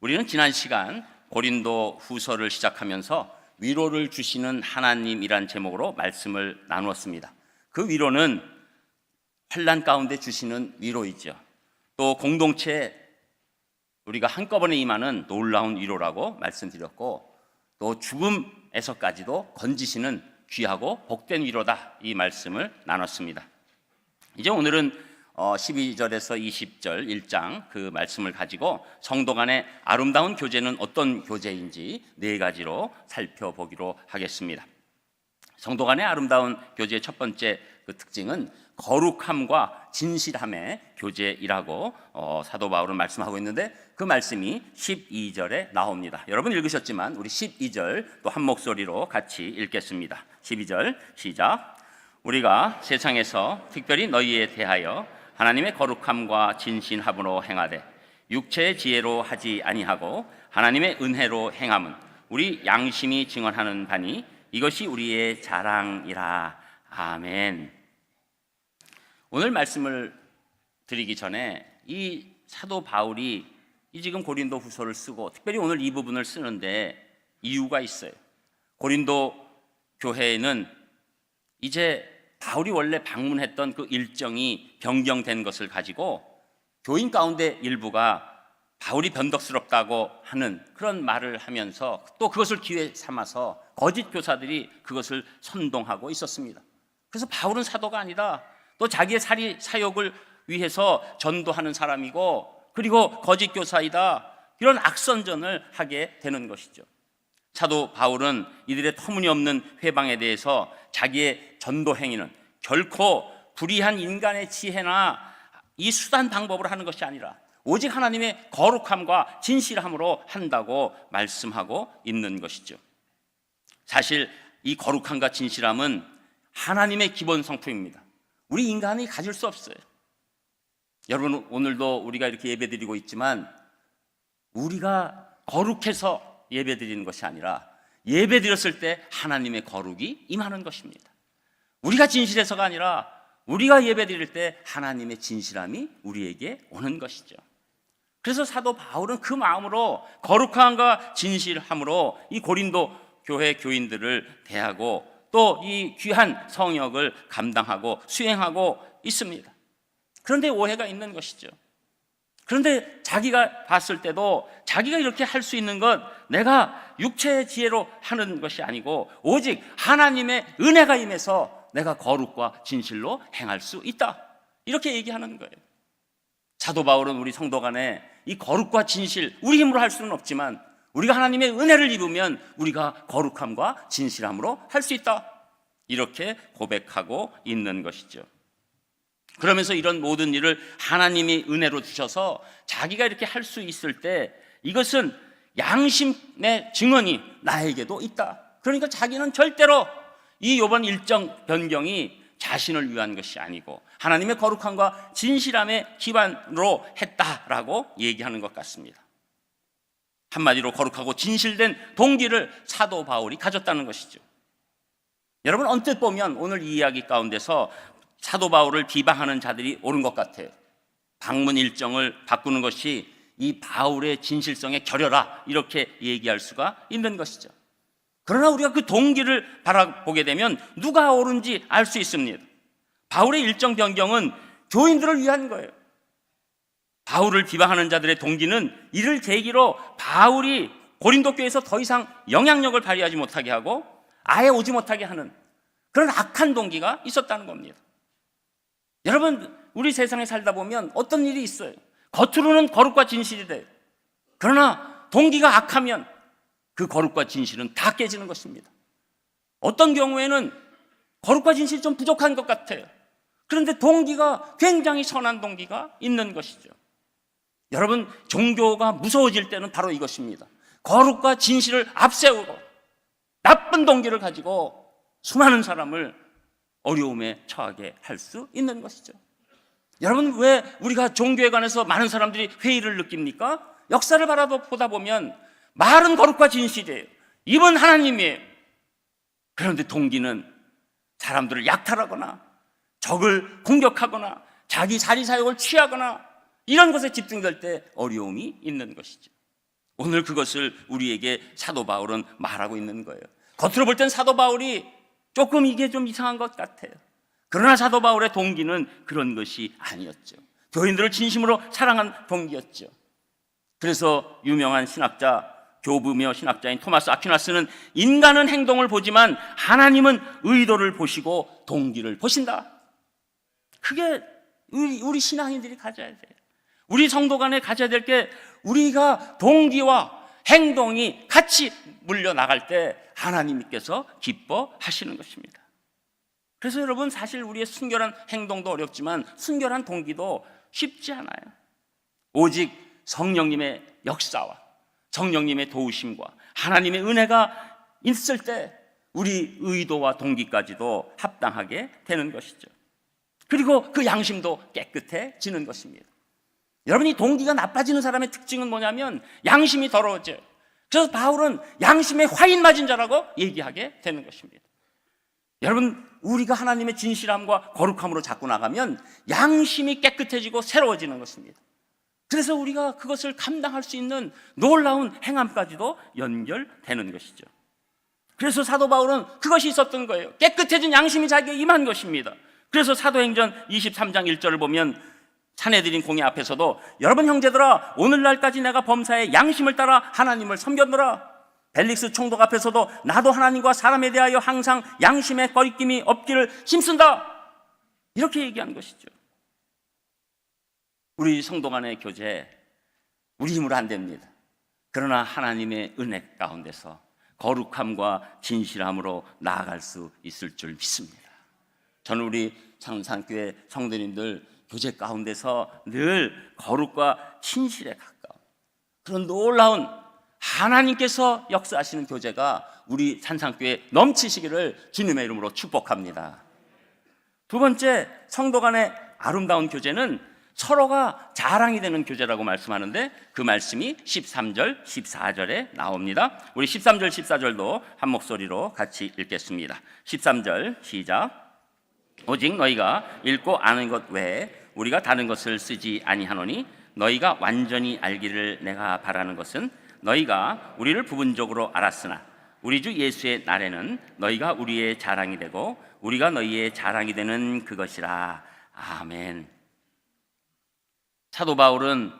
우리는 지난 시간 고린도 후서를 시작하면서 위로를 주시는 하나님이란 제목으로 말씀을 나누었습니다. 그 위로는 환난 가운데 주시는 위로이죠. 또 공동체에 우리가 한꺼번에 임하는 놀라운 위로라고 말씀드렸고, 또 죽음에서까지도 건지시는 귀하고 복된 위로다, 이 말씀을 나눴습니다. 이제 오늘은 12절에서 20절 1장 그 말씀을 가지고 성도 간의 아름다운 교제는 어떤 교제인지 네 가지로 살펴보기로 하겠습니다. 성도 간의 아름다운 교제의 첫 번째 그 특징은 거룩함과 진실함의 교제이라고 사도 바울은 말씀하고 있는데, 그 말씀이 12절에 나옵니다. 여러분 읽으셨지만 우리 12절 또 한 목소리로 같이 읽겠습니다. 12절 시작. 우리가 세상에서 특별히 너희에 대하여 하나님의 거룩함과 진실함으로 행하되 육체의 지혜로 하지 아니하고 하나님의 은혜로 행함은 우리 양심이 증언하는 바니 이것이 우리의 자랑이라. 아멘. 오늘 말씀을 드리기 전에 이 사도 바울이 이 지금 고린도 후서를 쓰고 특별히 오늘 이 부분을 쓰는데 이유가 있어요. 고린도 교회에는 이제 바울이 원래 방문했던 그 일정이 변경된 것을 가지고 교인 가운데 일부가 바울이 변덕스럽다고 하는 그런 말을 하면서 또 그것을 기회 삼아서 거짓 교사들이 그것을 선동하고 있었습니다. 그래서 바울은 사도가 아니다, 또 자기의 사역을 위해서 전도하는 사람이고 그리고 거짓 교사이다, 이런 악선전을 하게 되는 것이죠. 사도 바울은 이들의 터무니없는 회방에 대해서 자기의 전도 행위는 결코 불의한 인간의 지혜나 이 수단 방법으로 하는 것이 아니라 오직 하나님의 거룩함과 진실함으로 한다고 말씀하고 있는 것이죠. 사실 이 거룩함과 진실함은 하나님의 기본 성품입니다. 우리 인간이 가질 수 없어요. 여러분, 오늘도 우리가 이렇게 예배드리고 있지만 우리가 거룩해서 예배드리는 것이 아니라 예배드렸을 때 하나님의 거룩이 임하는 것입니다. 우리가 진실해서가 아니라 우리가 예배드릴 때 하나님의 진실함이 우리에게 오는 것이죠. 그래서 사도 바울은 그 마음으로 거룩함과 진실함으로 이 고린도 교회 교인들을 대하고 또 이 귀한 성역을 감당하고 수행하고 있습니다. 그런데 오해가 있는 것이죠. 그런데 자기가 봤을 때도 자기가 이렇게 할 수 있는 건 내가 육체의 지혜로 하는 것이 아니고 오직 하나님의 은혜가 임해서 내가 거룩과 진실로 행할 수 있다, 이렇게 얘기하는 거예요. 사도 바울은 우리 성도 간에 이 거룩과 진실, 우리 힘으로 할 수는 없지만 우리가 하나님의 은혜를 입으면 우리가 거룩함과 진실함으로 할 수 있다, 이렇게 고백하고 있는 것이죠. 그러면서 이런 모든 일을 하나님이 은혜로 주셔서 자기가 이렇게 할 수 있을 때 이것은 양심의 증언이 나에게도 있다. 그러니까 자기는 절대로 이 요번 일정 변경이 자신을 위한 것이 아니고 하나님의 거룩함과 진실함의 기반으로 했다라고 얘기하는 것 같습니다. 한마디로 거룩하고 진실된 동기를 사도 바울이 가졌다는 것이죠. 여러분, 언뜻 보면 오늘 이 이야기 가운데서 사도 바울을 비방하는 자들이 옳은 것 같아요. 방문 일정을 바꾸는 것이 이 바울의 진실성에 겨려라, 이렇게 얘기할 수가 있는 것이죠. 그러나 우리가 그 동기를 바라보게 되면 누가 옳은지 알 수 있습니다. 바울의 일정 변경은 교인들을 위한 거예요. 바울을 비방하는 자들의 동기는 이를 계기로 바울이 고린도 교회에서 더 이상 영향력을 발휘하지 못하게 하고 아예 오지 못하게 하는 그런 악한 동기가 있었다는 겁니다. 여러분, 우리 세상에 살다 보면 어떤 일이 있어요. 겉으로는 거룩과 진실이 돼요. 그러나 동기가 악하면 그 거룩과 진실은 다 깨지는 것입니다. 어떤 경우에는 거룩과 진실이 좀 부족한 것 같아요. 그런데 동기가 굉장히 선한 동기가 있는 것이죠. 여러분, 종교가 무서워질 때는 바로 이것입니다. 거룩과 진실을 앞세우고 나쁜 동기를 가지고 수많은 사람을 어려움에 처하게 할 수 있는 것이죠. 여러분, 왜 우리가 종교에 관해서 많은 사람들이 회의를 느낍니까? 역사를 바라보다 보면 말은 거룩과 진실이에요. 입은 하나님이에요. 그런데 동기는 사람들을 약탈하거나 적을 공격하거나 자기 자리사욕을 취하거나 이런 것에 집중될 때 어려움이 있는 것이죠. 오늘 그것을 우리에게 사도 바울은 말하고 있는 거예요. 겉으로 볼 땐 사도 바울이 조금 이게 좀 이상한 것 같아요. 그러나 사도 바울의 동기는 그런 것이 아니었죠. 교인들을 진심으로 사랑한 동기였죠. 그래서 유명한 신학자, 교부며 신학자인 토마스 아퀴나스는 인간은 행동을 보지만 하나님은 의도를 보시고 동기를 보신다. 그게 우리 신앙인들이 가져야 돼요. 우리 성도 간에 가져야 될 게, 우리가 동기와 행동이 같이 물려나갈 때 하나님께서 기뻐하시는 것입니다. 그래서 여러분, 사실 우리의 순결한 행동도 어렵지만 순결한 동기도 쉽지 않아요. 오직 성령님의 역사와 성령님의 도우심과 하나님의 은혜가 있을 때 우리 의도와 동기까지도 합당하게 되는 것이죠. 그리고 그 양심도 깨끗해지는 것입니다. 여러분이 동기가 나빠지는 사람의 특징은 뭐냐면 양심이 더러워져요. 그래서 바울은 양심에 화인 맞은 자라고 얘기하게 되는 것입니다. 여러분, 우리가 하나님의 진실함과 거룩함으로 자꾸 나가면 양심이 깨끗해지고 새로워지는 것입니다. 그래서 우리가 그것을 감당할 수 있는 놀라운 행함까지도 연결되는 것이죠. 그래서 사도 바울은 그것이 있었던 거예요. 깨끗해진 양심이 자기에 임한 것입니다. 그래서 사도행전 23장 1절을 보면 사내들인 공회 앞에서도 여러분 형제들아, 오늘날까지 내가 범사에 양심을 따라 하나님을 섬겼노라. 벨릭스 총독 앞에서도 나도 하나님과 사람에 대하여 항상 양심의 거리낌이 없기를 힘쓴다. 이렇게 얘기한 것이죠. 우리 성도 간의 교제, 우리 힘으로 안 됩니다. 그러나 하나님의 은혜 가운데서 거룩함과 진실함으로 나아갈 수 있을 줄 믿습니다. 저는 우리 창산교회 성도님들 교제 가운데서 늘 거룩과 진실에 가까운 그런 놀라운 하나님께서 역사하시는 교제가 우리 산상교회에 넘치시기를 주님의 이름으로 축복합니다. 두 번째, 성도 간의 아름다운 교제는 서로가 자랑이 되는 교제라고 말씀하는데, 그 말씀이 13절, 14절에 나옵니다. 우리 13절, 14절도 한 목소리로 같이 읽겠습니다. 13절 시작. 오직 너희가 읽고 아는 것 외에 우리가 다른 것을 쓰지 아니하노니 너희가 완전히 알기를 내가 바라는 것은 너희가 우리를 부분적으로 알았으나 우리 주 예수의 날에는 너희가 우리의 자랑이 되고 우리가 너희의 자랑이 되는 그것이라. 아멘. 사도 바울은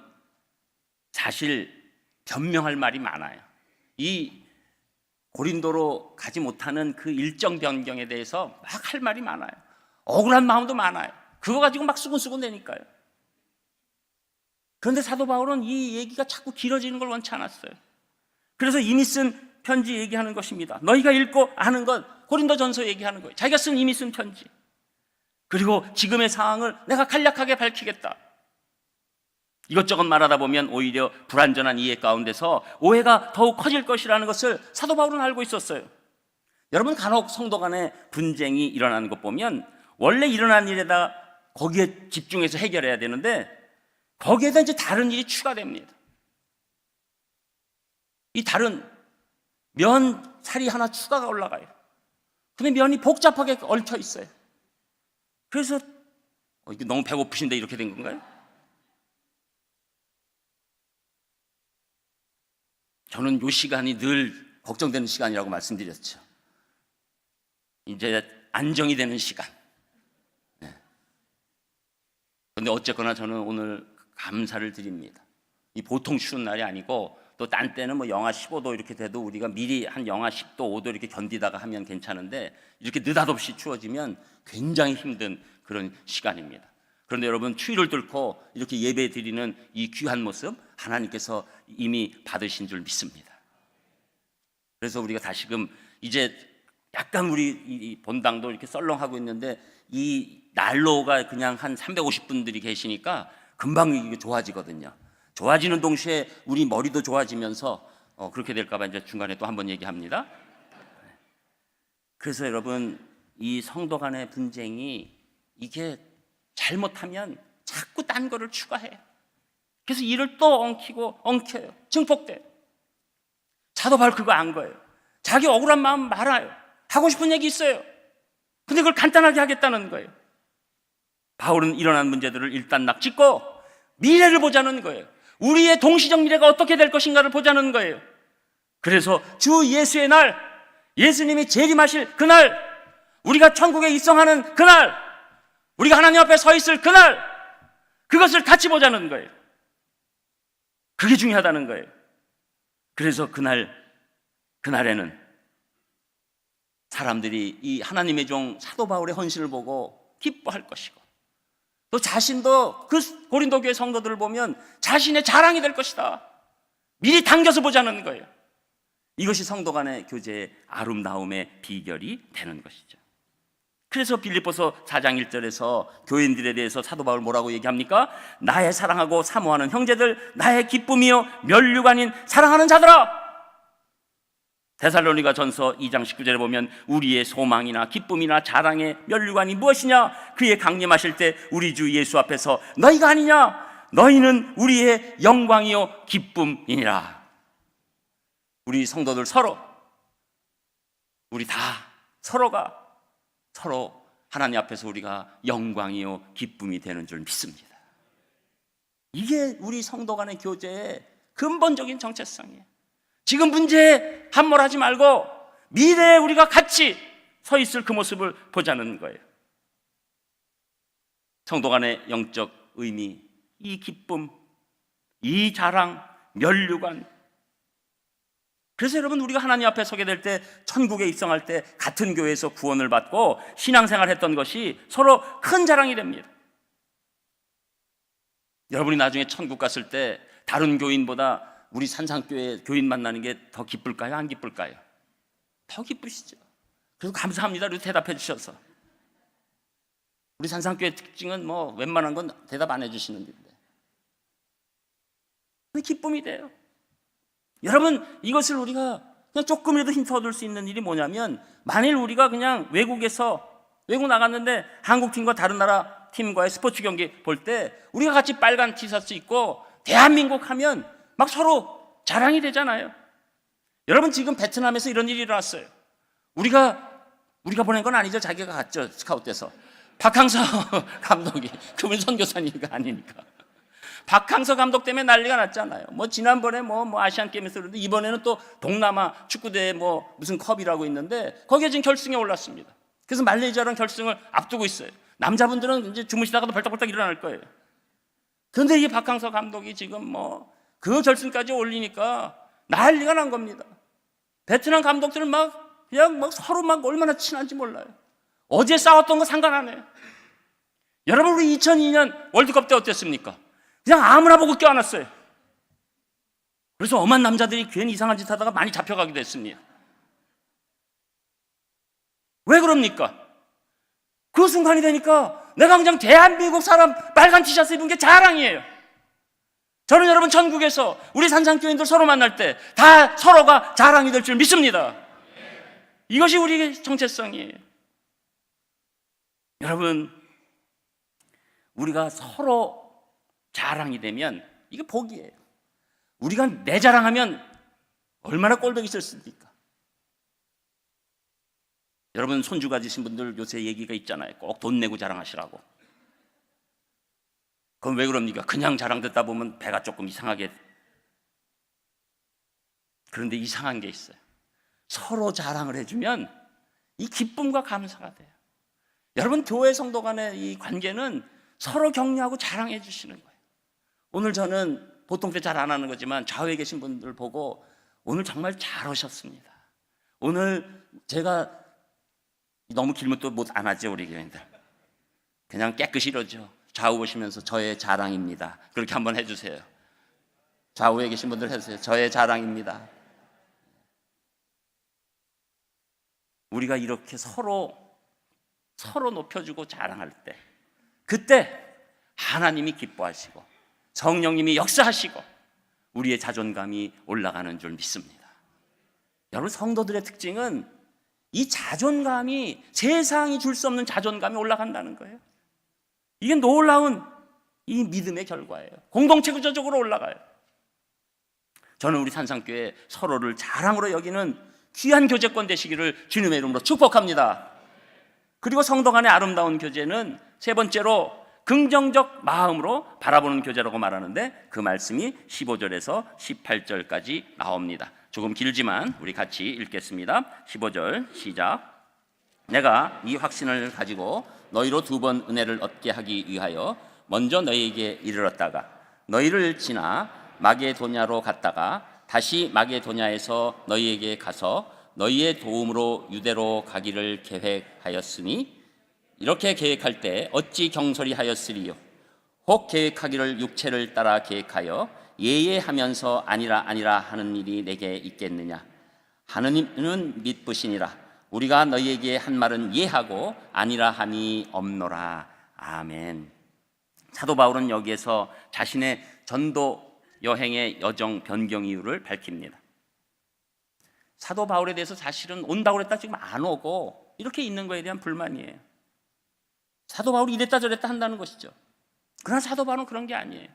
사실 변명할 말이 많아요. 이 고린도로 가지 못하는 그 일정 변경에 대해서 막 할 말이 많아요. 억울한 마음도 많아요. 그거 가지고 막 수근수근 대니까요. 그런데 사도 바울은 이 얘기가 자꾸 길어지는 걸 원치 않았어요. 그래서 이미 쓴 편지 얘기하는 것입니다. 너희가 읽고 아는 것, 고린도전서 얘기하는 거예요. 자기가 이미 쓴 편지. 그리고 지금의 상황을 내가 간략하게 밝히겠다. 이것저것 말하다 보면 오히려 불완전한 이해 가운데서 오해가 더욱 커질 것이라는 것을 사도 바울은 알고 있었어요. 여러분, 간혹 성도 간에 분쟁이 일어나는 것 보면 원래 일어난 일에다 거기에 집중해서 해결해야 되는데 거기에다 이제 다른 일이 추가됩니다. 이 다른 면살이 하나 추가가 올라가요. 근데 면이 복잡하게 얽혀 있어요. 그래서 이게 너무 배고프신데 이렇게 된 건가요? 저는 이 시간이 늘 걱정되는 시간이라고 말씀드렸죠. 이제 안정이 되는 시간. 그런데 어쨌거나 저는 오늘 감사를 드립니다. 이 보통 추운 날이 아니고, 또 딴 때는 뭐 영하 15도 이렇게 돼도 우리가 미리 한 영하 10도, 5도 이렇게 견디다가 하면 괜찮은데 이렇게 느닷없이 추워지면 굉장히 힘든 그런 시간입니다. 그런데 여러분, 추위를 뚫고 이렇게 예배 드리는 이 귀한 모습 하나님께서 이미 받으신 줄 믿습니다. 그래서 우리가 다시금 이제 약간 우리 이 본당도 이렇게 썰렁하고 있는데 이 난로가 그냥 한 350분들이 계시니까 금방 이게 좋아지거든요. 좋아지는 동시에 우리 머리도 좋아지면서 그렇게 될까 봐 이제 중간에 또 한번 얘기합니다. 그래서 여러분, 이 성도 간의 분쟁이 이게 잘못하면 자꾸 딴 거를 추가해요. 그래서 일을 또 엉켜요. 증폭돼요. 사도 바울 그거 안 거예요. 자기 억울한 마음 말아요. 하고 싶은 얘기 있어요. 근데 그걸 간단하게 하겠다는 거예요. 바울은 일어난 문제들을 일단 낙 짚고 미래를 보자는 거예요. 우리의 동시적 미래가 어떻게 될 것인가를 보자는 거예요. 그래서 주 예수의 날, 예수님이 재림하실 그날, 우리가 천국에 입성하는 그날, 우리가 하나님 앞에 서 있을 그날, 그것을 같이 보자는 거예요. 그게 중요하다는 거예요. 그래서 그날에는 사람들이 이 하나님의 종 사도 바울의 헌신을 보고 기뻐할 것이고, 또 자신도 그 고린도 교회 성도들을 보면 자신의 자랑이 될 것이다. 미리 당겨서 보자는 거예요. 이것이 성도 간의 교제의 아름다움의 비결이 되는 것이죠. 그래서 빌립보서 4장 1절에서 교인들에 대해서 사도 바울 뭐라고 얘기합니까? 나의 사랑하고 사모하는 형제들, 나의 기쁨이요 면류관인 사랑하는 자들아. 데살로니가 전서 2장 19절에 보면 우리의 소망이나 기쁨이나 자랑의 면류관이 무엇이냐? 그의 강림하실 때 우리 주 예수 앞에서 너희가 아니냐? 너희는 우리의 영광이요 기쁨이니라. 우리 성도들 우리 다 서로가 서로 하나님 앞에서 우리가 영광이요 기쁨이 되는 줄 믿습니다. 이게 우리 성도 간의 교제의 근본적인 정체성이에요. 지금 문제에 함몰하지 말고 미래에 우리가 같이 서 있을 그 모습을 보자는 거예요. 성도 간의 영적 의미, 이 기쁨, 이 자랑, 면류관. 그래서 여러분, 우리가 하나님 앞에 서게 될 때, 천국에 입성할 때 같은 교회에서 구원을 받고 신앙생활 했던 것이 서로 큰 자랑이 됩니다. 여러분이 나중에 천국 갔을 때 다른 교인보다 우리 산상교회 교인 만나는 게 더 기쁠까요? 안 기쁠까요? 더 기쁘시죠. 그래서 감사합니다. 이렇게 대답해 주셔서. 우리 산상교회 특징은 뭐 웬만한 건 대답 안 해주시는데 기쁨이 돼요. 여러분, 이것을 우리가 그냥 조금이라도 힌트 얻을 수 있는 일이 뭐냐면, 만일 우리가 그냥 외국 나갔는데 한국 팀과 다른 나라 팀과의 스포츠 경기 볼 때 우리가 같이 빨간 티셔츠 입고 대한민국 하면 막 서로 자랑이 되잖아요. 여러분, 지금 베트남에서 이런 일이 일어났어요. 우리가 보낸 건 아니죠. 자기가 갔죠. 스카웃돼서. 박항서 감독이, 그분 선교사니까 아니니까. 박항서 감독 때문에 난리가 났잖아요. 뭐 지난번에 뭐 아시안 게임에서 그런데 이번에는 또 동남아 축구대회 뭐 무슨 컵이라고 있는데 거기에 지금 결승에 올랐습니다. 그래서 말레이시아랑 결승을 앞두고 있어요. 남자분들은 이제 주무시다가도 벌떡벌떡 일어날 거예요. 그런데 이 박항서 감독이 지금 뭐 그 결승까지 올리니까 난리가 난 겁니다. 베트남 감독들은 그냥 서로 얼마나 친한지 몰라요. 어제 싸웠던 거 상관 안 해요. 여러분, 우리 2002년 월드컵 때 어땠습니까? 그냥 아무나 보고 껴안았어요. 그래서 엄한 남자들이 괜히 이상한 짓 하다가 많이 잡혀가기도 했습니다. 왜 그럽니까? 그 순간이 되니까 내가 그냥 대한민국 사람 빨간 티셔츠 입은 게 자랑이에요. 저는 여러분, 천국에서 우리 산상교인들 서로 만날 때 다 서로가 자랑이 될 줄 믿습니다. 이것이 우리의 정체성이에요. 여러분, 우리가 서로 자랑이 되면 이게 복이에요. 우리가 내 자랑하면 얼마나 꼴보기 싫습니까? 여러분, 손주 가지신 분들 요새 얘기가 있잖아요. 꼭 돈 내고 자랑하시라고. 그럼 왜 그럽니까? 그냥 자랑 듣다 보면 배가 조금 이상하게. 그런데 이상한 게 있어요. 서로 자랑을 해주면 이 기쁨과 감사가 돼요. 여러분, 교회 성도 간의 이 관계는 서로 격려하고 자랑해 주시는 거예요. 오늘 저는 보통 때 잘 안 하는 거지만 좌우에 계신 분들 보고 오늘 정말 잘 오셨습니다. 오늘 제가 너무 길면 또 못 안 하죠, 우리 교인들. 그냥 깨끗이 이러죠. 좌우 보시면서 저의 자랑입니다. 그렇게 한번 해주세요. 좌우에 계신 분들 해주세요. 저의 자랑입니다. 우리가 이렇게 서로 높여주고 자랑할 때, 그때 하나님이 기뻐하시고 성령님이 역사하시고 우리의 자존감이 올라가는 줄 믿습니다. 여러분, 성도들의 특징은 이 자존감이, 세상이 줄 수 없는 자존감이 올라간다는 거예요. 이게 놀라운 이 믿음의 결과예요. 공동체 구조적으로 올라가요. 저는 우리 산상교회 서로를 자랑으로 여기는 귀한 교제권 되시기를 주님의 이름으로 축복합니다. 그리고 성도 간의 아름다운 교제는 세 번째로 긍정적 마음으로 바라보는 교제라고 말하는데 그 말씀이 15절에서 18절까지 나옵니다. 조금 길지만 우리 같이 읽겠습니다. 15절 시작. 내가 이 확신을 가지고 너희로 2번 은혜를 얻게 하기 위하여 먼저 너희에게 이르렀다가 너희를 지나 마게도냐로 갔다가 다시 마게도냐에서 너희에게 가서 너희의 도움으로 유대로 가기를 계획하였으니 이렇게 계획할 때 어찌 경솔히 하였으리요. 혹 계획하기를 육체를 따라 계획하여 예예하면서 아니라 하는 일이 내게 있겠느냐. 하느님은 믿으시니라. 우리가 너희에게 한 말은 예하고 아니라 함이 없노라. 아멘. 사도 바울은 여기에서 자신의 전도 여행의 여정 변경 이유를 밝힙니다. 사도 바울에 대해서 사실은 온다고 그랬다 지금 안 오고 이렇게 있는 거에 대한 불만이에요. 사도 바울이 이랬다 저랬다 한다는 것이죠. 그러나 사도 바울은 그런 게 아니에요.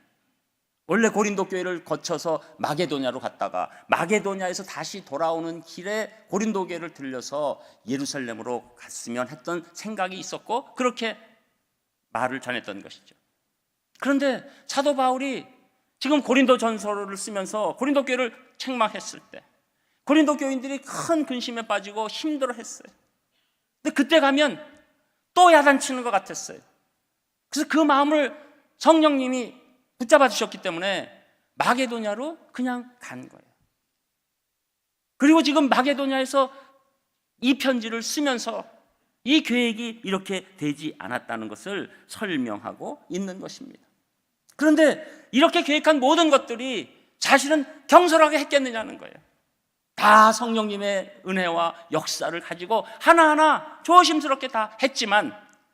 원래 고린도 교회를 거쳐서 마게도냐로 갔다가 마게도냐에서 다시 돌아오는 길에 고린도 교회를 들려서 예루살렘으로 갔으면 했던 생각이 있었고 그렇게 말을 전했던 것이죠. 그런데 사도 바울이 지금 고린도 전서를 쓰면서 고린도 교회를 책망했을 때 고린도 교인들이 큰 근심에 빠지고 힘들어했어요. 근데 그때 가면 또 야단치는 것 같았어요. 그래서 그 마음을 성령님이 붙잡아 주셨기 때문에 마게도냐로 그냥 간 거예요. 그리고 지금 마게도냐에서 이 편지를 쓰면서 이 계획이 이렇게 되지 않았다는 것을 설명하고 있는 것입니다. 그런데 이렇게 계획한 모든 것들이 사실은 경솔하게 했겠느냐는 거예요. 다 성령님의 은혜와 역사를 가지고 하나하나 조심스럽게 다 했지만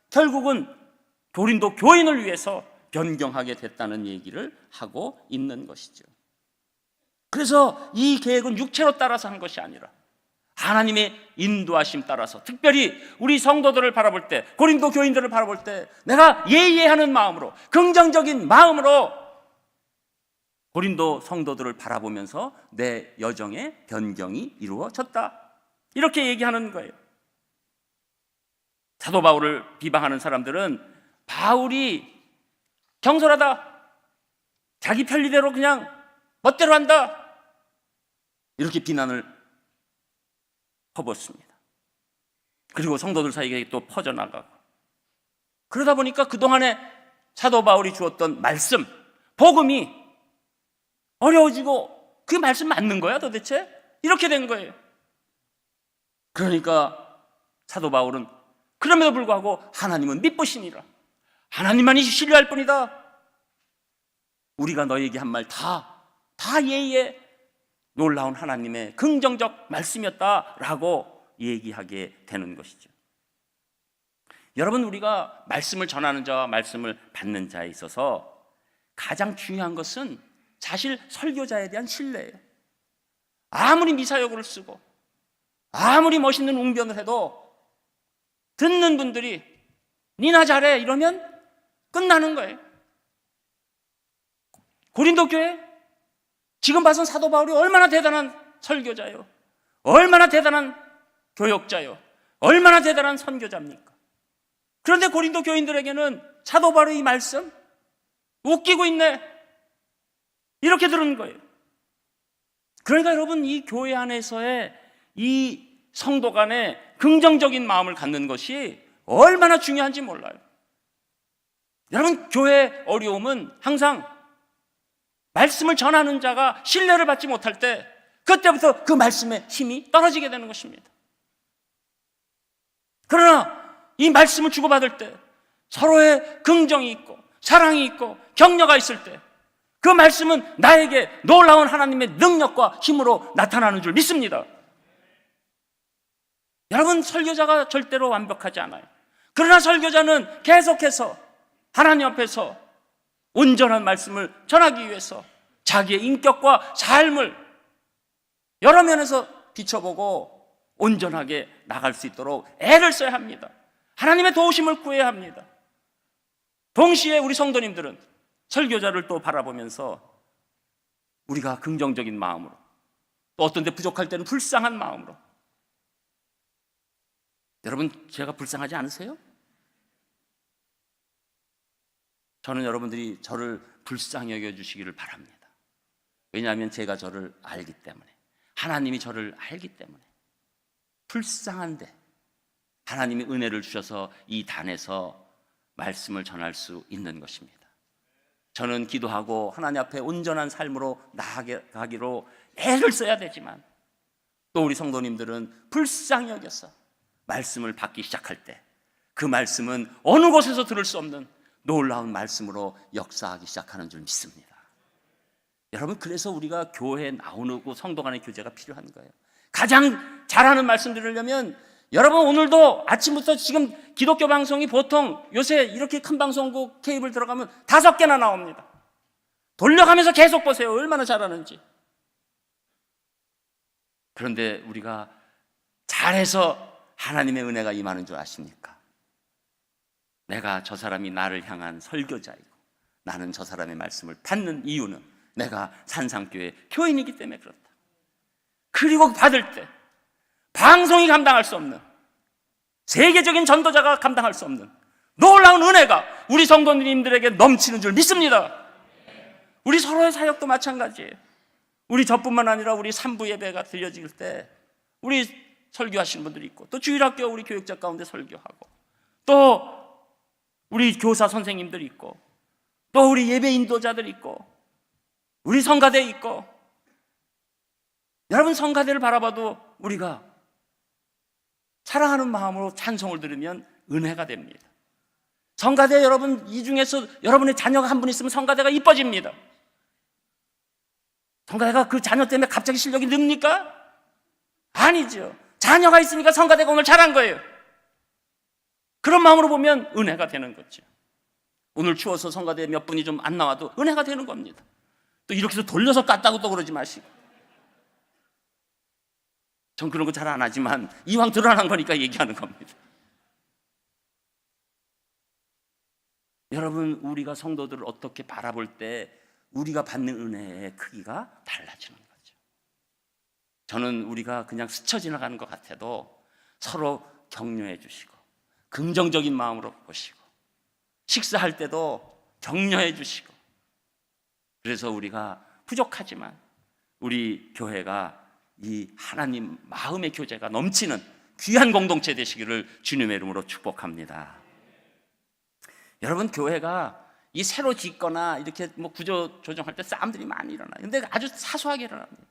결국은 고린도 교인을 위해서 변경하게 됐다는 얘기를 하고 있는 것이죠. 그래서 이 계획은 육체로 따라서 한 것이 아니라 하나님의 인도하심 따라서 특별히 우리 성도들을 바라볼 때 고린도 교인들을 바라볼 때 내가 예의하는 마음으로 긍정적인 마음으로 고린도 성도들을 바라보면서 내 여정의 변경이 이루어졌다 이렇게 얘기하는 거예요. 사도 바울을 비방하는 사람들은 바울이 경솔하다, 자기 편리대로 그냥 멋대로 한다 이렇게 비난을 퍼붓습니다. 그리고 성도들 사이에 또 퍼져나가고 그러다 보니까 그동안에 사도 바울이 주었던 말씀, 복음이 어려워지고 그 말씀 맞는 거야 도대체? 이렇게 된 거예요. 그러니까 사도 바울은 그럼에도 불구하고 하나님은 믿으시니라. 하나님만이 신뢰할 뿐이다. 우리가 너에게 한 말 다 예의에 놀라운 하나님의 긍정적 말씀이었다라고 얘기하게 되는 것이죠. 여러분, 우리가 말씀을 전하는 자와 말씀을 받는 자에 있어서 가장 중요한 것은 사실 설교자에 대한 신뢰예요. 아무리 미사여구를 쓰고 아무리 멋있는 웅변을 해도 듣는 분들이 니나 잘해 이러면 끝나는 거예요. 고린도 교회 지금 봐선 사도 바울이 얼마나 대단한 설교자요, 얼마나 대단한 교역자요, 얼마나 대단한 선교자입니까? 그런데 고린도 교인들에게는 사도 바울의 이 말씀 웃기고 있네 이렇게 들은 거예요. 그러니까 여러분, 이 교회 안에서의 이 성도 간의 긍정적인 마음을 갖는 것이 얼마나 중요한지 몰라요. 여러분, 교회의 어려움은 항상 말씀을 전하는 자가 신뢰를 받지 못할 때 그때부터 그 말씀의 힘이 떨어지게 되는 것입니다. 그러나 이 말씀을 주고받을 때 서로의 긍정이 있고 사랑이 있고 격려가 있을 때 그 말씀은 나에게 놀라운 하나님의 능력과 힘으로 나타나는 줄 믿습니다. 여러분, 설교자가 절대로 완벽하지 않아요. 그러나 설교자는 계속해서 하나님 앞에서 온전한 말씀을 전하기 위해서 자기의 인격과 삶을 여러 면에서 비춰보고 온전하게 나갈 수 있도록 애를 써야 합니다. 하나님의 도우심을 구해야 합니다. 동시에 우리 성도님들은 설교자를 또 바라보면서 우리가 긍정적인 마음으로, 또 어떤 데 부족할 때는 불쌍한 마음으로, 여러분, 제가 불쌍하지 않으세요? 저는 여러분들이 저를 불쌍히 여겨주시기를 바랍니다. 왜냐하면 제가 저를 알기 때문에, 하나님이 저를 알기 때문에. 불쌍한데 하나님이 은혜를 주셔서 이 단에서 말씀을 전할 수 있는 것입니다. 저는 기도하고 하나님 앞에 온전한 삶으로 나아가기로 애를 써야 되지만, 또 우리 성도님들은 불쌍히 여겨서 말씀을 받기 시작할 때 그 말씀은 어느 곳에서 들을 수 없는 놀라운 말씀으로 역사하기 시작하는 줄 믿습니다. 여러분, 그래서 우리가 교회에 나오고 성도 간의 교제가 필요한 거예요. 가장 잘하는 말씀 들으려면 여러분, 오늘도 아침부터 지금 기독교 방송이 보통 요새 이렇게 큰 방송국 케이블 들어가면 5개나 나옵니다. 돌려가면서 계속 보세요. 얼마나 잘하는지. 그런데 우리가 잘해서 하나님의 은혜가 임하는 줄 아십니까? 내가 저 사람이 나를 향한 설교자이고 나는 저 사람의 말씀을 받는 이유는 내가 산상교회 교인이기 때문에 그렇다. 그리고 받을 때 방송이 감당할 수 없는, 세계적인 전도자가 감당할 수 없는 놀라운 은혜가 우리 성도님들에게 넘치는 줄 믿습니다. 우리 서로의 사역도 마찬가지예요. 우리 저뿐만 아니라 우리 3부 예배가 드려질 때 우리 설교하시는 분들이 있고, 또 주일학교 우리 교육자 가운데 설교하고, 또 우리 교사 선생님들이 있고, 또 우리 예배 인도자들이 있고, 우리 성가대 있고. 여러분, 성가대를 바라봐도 우리가 사랑하는 마음으로 찬송을 들으면 은혜가 됩니다. 성가대 여러분, 이 중에서 여러분의 자녀가 한 분 있으면 성가대가 이뻐집니다. 성가대가 그 자녀 때문에 갑자기 실력이 늡니까? 아니죠. 자녀가 있으니까 성가대가 오늘 잘한 거예요. 그런 마음으로 보면 은혜가 되는 거죠. 오늘 추워서 성가대 몇 분이 좀 안 나와도 은혜가 되는 겁니다. 또 이렇게 해서 돌려서 깠다고 또 그러지 마시고. 전 그런 거 잘 안 하지만 이왕 드러난 거니까 얘기하는 겁니다. 여러분, 우리가 성도들을 어떻게 바라볼 때 우리가 받는 은혜의 크기가 달라지는 거죠. 저는 우리가 그냥 스쳐 지나가는 것 같아도 서로 격려해 주시고 긍정적인 마음으로 보시고, 식사할 때도 격려해 주시고, 그래서 우리가 부족하지만 우리 교회가 이 하나님 마음의 교제가 넘치는 귀한 공동체 되시기를 주님의 이름으로 축복합니다. 여러분, 교회가 이 새로 짓거나 이렇게 뭐 구조 조정할 때 싸움들이 많이 일어나요. 근데 아주 사소하게 일어납니다.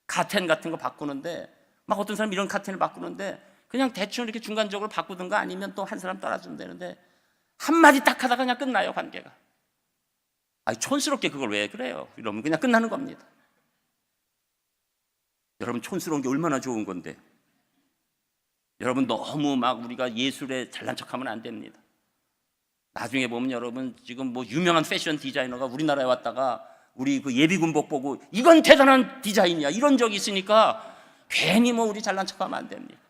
카텐 같은 거 바꾸는데, 막 어떤 사람이 이런 카텐을 바꾸는데 그냥 대충 이렇게 중간적으로 바꾸든가 아니면 또 한 사람 따라주면 되는데, 한마디 딱 하다가 그냥 끝나요, 관계가. 아니, 촌스럽게 그걸 왜 그래요? 이러면 그냥 끝나는 겁니다. 여러분, 촌스러운 게 얼마나 좋은 건데. 여러분, 너무 막 우리가 예술에 잘난 척하면 안 됩니다. 나중에 보면 여러분, 지금 뭐 유명한 패션 디자이너가 우리나라에 왔다가 우리 그 예비군복 보고 이건 대단한 디자인이야 이런 적이 있으니까 괜히 뭐 우리 잘난 척하면 안 됩니다.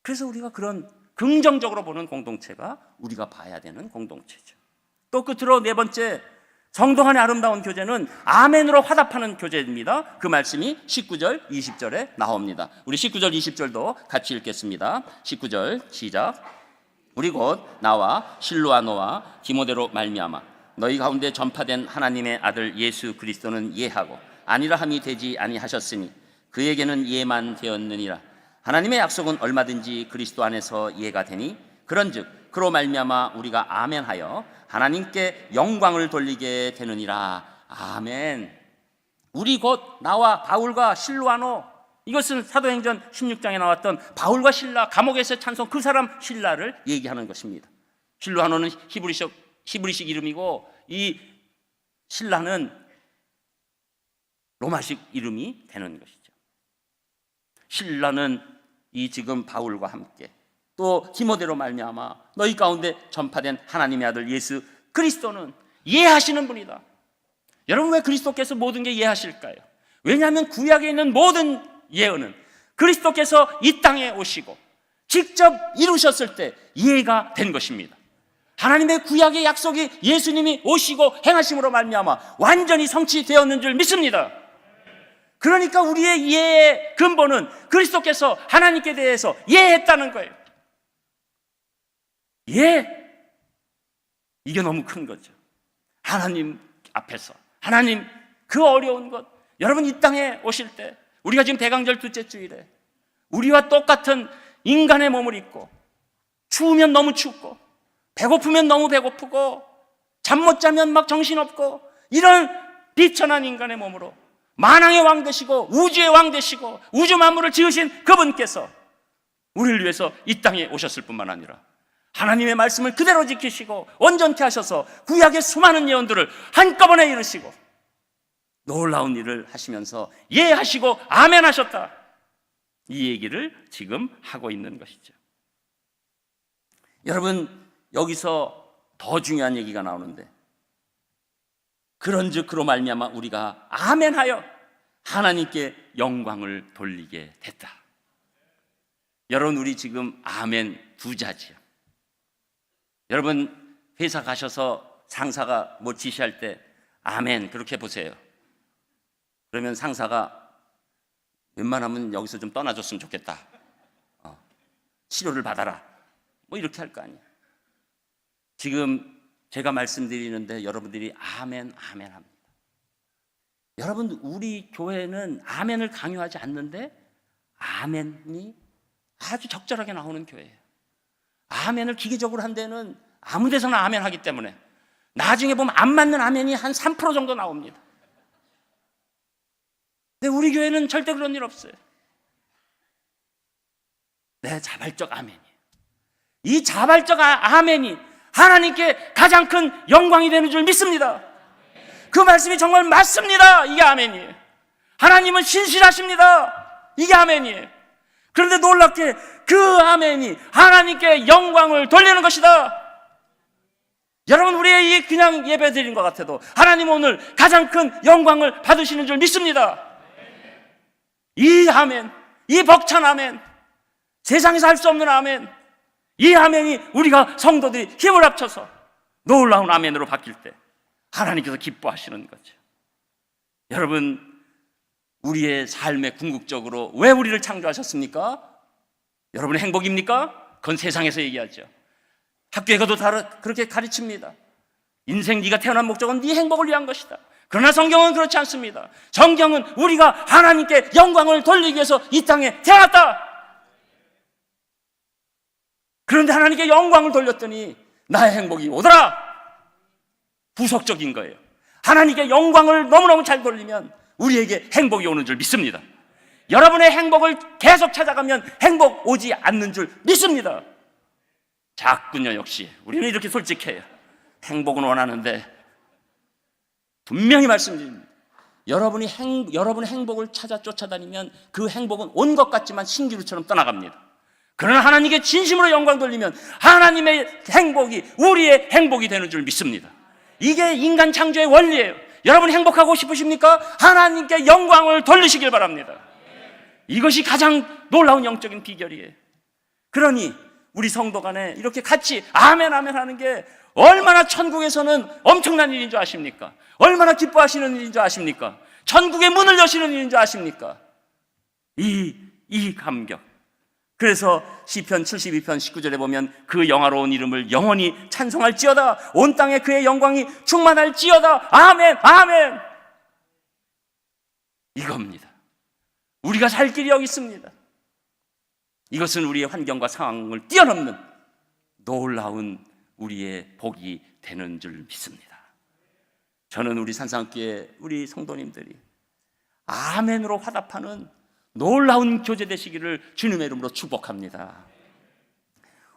그래서 우리가 그런 긍정적으로 보는 공동체가 우리가 봐야 되는 공동체죠. 또 끝으로 네 번째, 성도 간의 아름다운 교제는 아멘으로 화답하는 교제입니다. 그 말씀이 19절, 20절에 나옵니다. 우리 19절, 20절도 같이 읽겠습니다. 19절 시작. 우리 곧 나와 실로아노와 디모데로 말미암아 너희 가운데 전파된 하나님의 아들 예수 그리스도는 예하고 아니라 함이 되지 아니하셨으니 그에게는 예만 되었느니라. 하나님의 약속은 얼마든지 그리스도 안에서 예가 되니 그런즉 그로 말미암아 우리가 아멘하여 하나님께 영광을 돌리게 되느니라. 아멘. 우리 곧 나와 바울과 실로아노, 이것은 사도행전 16장에 나왔던 바울과 실라, 감옥에서 찬송 그 사람 실라를 얘기하는 것입니다. 실로아노는 히브리식 이름이고 이 실라는 로마식 이름이 되는 것이죠. 실라는 이 지금 바울과 함께 또 디모데로 말미암아 너희 가운데 전파된 하나님의 아들 예수 그리스도는 예하시는 분이다. 여러분, 왜 그리스도께서 모든 게 예하실까요? 왜냐하면 구약에 있는 모든 예언은 그리스도께서 이 땅에 오시고 직접 이루셨을 때 이해가 된 것입니다. 하나님의 구약의 약속이 예수님이 오시고 행하심으로 말미암아 완전히 성취되었는 줄 믿습니다. 그러니까 우리의 이해의 근본은 그리스도께서 하나님께 대해서 예했다는 거예요. 예. 이게 너무 큰 거죠. 하나님 앞에서, 하나님 그 어려운 것, 여러분 이 땅에 오실 때, 우리가 지금 대강절 둘째 주일에 우리와 똑같은 인간의 몸을 입고, 추우면 너무 춥고, 배고프면 너무 배고프고, 잠 못 자면 막 정신없고, 이런 비천한 인간의 몸으로 만왕의 왕 되시고 우주의 왕 되시고 우주 만물을 지으신 그분께서 우리를 위해서 이 땅에 오셨을 뿐만 아니라 하나님의 말씀을 그대로 지키시고 온전케 하셔서 구약의 수많은 예언들을 한꺼번에 이루시고 놀라운 일을 하시면서 예하시고 아멘 하셨다, 이 얘기를 지금 하고 있는 것이죠. 여러분, 여기서 더 중요한 얘기가 나오는데, 그런즉 그로 말미암아 우리가 아멘하여 하나님께 영광을 돌리게 됐다. 여러분, 우리 지금 아멘 부자지요. 여러분, 회사 가셔서 상사가 뭐 지시할 때 아멘 그렇게 보세요. 그러면 상사가 웬만하면 여기서 좀 떠나줬으면 좋겠다, 치료를 받아라, 뭐 이렇게 할 거 아니에요. 지금 제가 말씀드리는데 여러분들이 아멘 아멘 합니다. 여러분, 우리 교회는 아멘을 강요하지 않는데 아멘이 아주 적절하게 나오는 교회예요. 아멘을 기계적으로 한 데는 아무 데서나 아멘 하기 때문에 나중에 보면 안 맞는 아멘이 한 3% 정도 나옵니다. 근데 우리 교회는 절대 그런 일 없어요. 네, 자발적 아멘이에요. 이 자발적 아멘이 하나님께 가장 큰 영광이 되는 줄 믿습니다. 그 말씀이 정말 맞습니다. 이게 아멘이에요. 하나님은 신실하십니다. 이게 아멘이에요. 그런데 놀랍게 그 아멘이 하나님께 영광을 돌리는 것이다. 여러분, 우리의 이 그냥 예배 드린 것 같아도 하나님 오늘 가장 큰 영광을 받으시는 줄 믿습니다. 이 아멘, 이 벅찬 아멘, 세상에서 할 수 없는 아멘, 이 아멘이 우리가 성도들이 힘을 합쳐서 놀라운 아멘으로 바뀔 때 하나님께서 기뻐하시는 거죠. 여러분, 우리의 삶에 궁극적으로 왜 우리를 창조하셨습니까? 여러분의 행복입니까? 그건 세상에서 얘기하죠. 학교에 가도 그렇게 가르칩니다. 인생 네가 태어난 목적은 네 행복을 위한 것이다. 그러나 성경은 그렇지 않습니다. 성경은 우리가 하나님께 영광을 돌리기 위해서 이 땅에 태어났다. 그런데 하나님께 영광을 돌렸더니 나의 행복이 오더라. 부속적인 거예요. 하나님께 영광을 너무너무 잘 돌리면 우리에게 행복이 오는 줄 믿습니다. 여러분의 행복을 계속 찾아가면 행복 오지 않는 줄 믿습니다. 자꾸요, 역시 우리는 이렇게 솔직해요. 행복은 원하는데 분명히 말씀드립니다. 여러분의 행복을 찾아 쫓아다니면 그 행복은 온 것 같지만 신기루처럼 떠나갑니다. 그러나 하나님께 진심으로 영광 돌리면 하나님의 행복이 우리의 행복이 되는 줄 믿습니다. 이게 인간 창조의 원리예요. 여러분 행복하고 싶으십니까? 하나님께 영광을 돌리시길 바랍니다. 이것이 가장 놀라운 영적인 비결이에요. 그러니 우리 성도 간에 이렇게 같이 아멘 아멘 하는 게 얼마나 천국에서는 엄청난 일인 줄 아십니까? 얼마나 기뻐하시는 일인 줄 아십니까? 천국의 문을 여시는 일인 줄 아십니까? 이 감격. 그래서 시편 72편 19절에 보면 그 영화로운 이름을 영원히 찬송할지어다. 온 땅에 그의 영광이 충만할지어다. 아멘 아멘. 이겁니다. 우리가 살 길이 여기 있습니다. 이것은 우리의 환경과 상황을 뛰어넘는 놀라운 우리의 복이 되는 줄 믿습니다. 저는 우리 산상교회 우리 성도님들이 아멘으로 화답하는 놀라운 교제 되시기를 주님의 이름으로 축복합니다.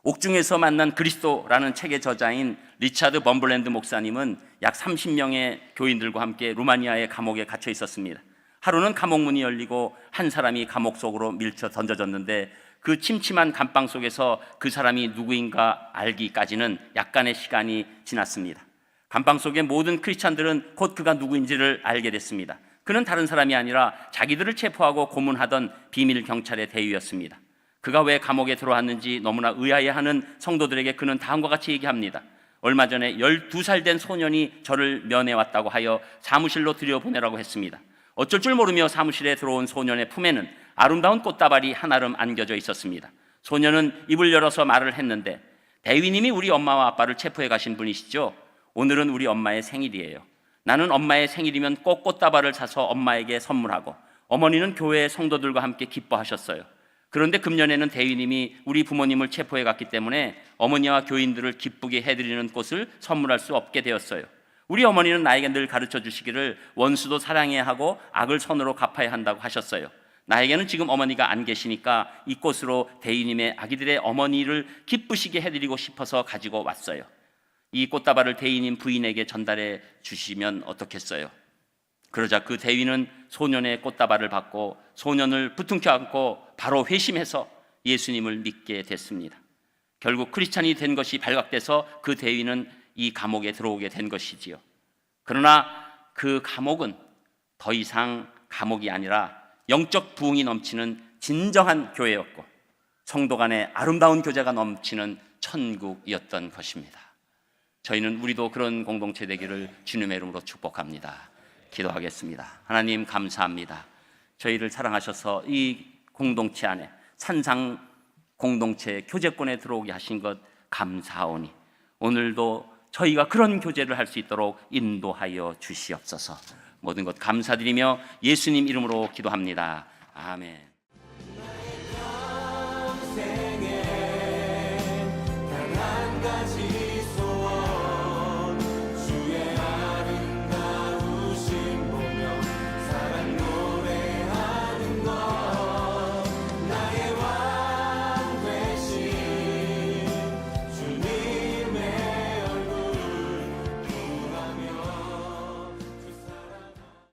옥중에서 만난 그리스도라는 책의 저자인 리차드 범블랜드 목사님은 약 30명의 교인들과 함께 루마니아의 감옥에 갇혀 있었습니다. 하루는 감옥 문이 열리고 한 사람이 감옥 속으로 밀쳐 던져졌는데 그 침침한 감방 속에서 그 사람이 누구인가 알기까지는 약간의 시간이 지났습니다. 감방 속의 모든 크리스찬들은 곧 그가 누구인지를 알게 됐습니다. 그는 다른 사람이 아니라 자기들을 체포하고 고문하던 비밀 경찰의 대위였습니다. 그가 왜 감옥에 들어왔는지 너무나 의아해하는 성도들에게 그는 다음과 같이 얘기합니다. 얼마 전에 12살 된 소년이 저를 면회왔다고 하여 사무실로 들여보내라고 했습니다. 어쩔 줄 모르며 사무실에 들어온 소년의 품에는 아름다운 꽃다발이 한아름 안겨져 있었습니다. 소년은 입을 열어서 말을 했는데 대위님이 우리 엄마와 아빠를 체포해 가신 분이시죠. 오늘은 우리 엄마의 생일이에요. 나는 엄마의 생일이면 꼭 꽃다발을 사서 엄마에게 선물하고 어머니는 교회 성도들과 함께 기뻐하셨어요. 그런데 금년에는 대위님이 우리 부모님을 체포해 갔기 때문에 어머니와 교인들을 기쁘게 해드리는 꽃을 선물할 수 없게 되었어요. 우리 어머니는 나에게 늘 가르쳐 주시기를 원수도 사랑해야 하고 악을 선으로 갚아야 한다고 하셨어요. 나에게는 지금 어머니가 안 계시니까 이 꽃으로 대위님의 아기들의 어머니를 기쁘시게 해드리고 싶어서 가지고 왔어요. 이 꽃다발을 대위님 부인에게 전달해 주시면 어떻겠어요? 그러자 그 대위는 소년의 꽃다발을 받고 소년을 부둥켜 안고 바로 회심해서 예수님을 믿게 됐습니다. 결국 크리스찬이 된 것이 발각돼서 그 대위는 이 감옥에 들어오게 된 것이지요. 그러나 그 감옥은 더 이상 감옥이 아니라 영적 부흥이 넘치는 진정한 교회였고 성도 간의 아름다운 교제가 넘치는 천국이었던 것입니다. 저희는 우리도 그런 공동체 되기를 주님의 이름으로 축복합니다. 기도하겠습니다. 하나님 감사합니다. 저희를 사랑하셔서 이 공동체 안에 산상 공동체 교제권에 들어오게 하신 것 감사하오니 오늘도 저희가 그런 교제를 할 수 있도록 인도하여 주시옵소서. 모든 것 감사드리며 예수님 이름으로 기도합니다. 아멘. 평생에 단 한 가지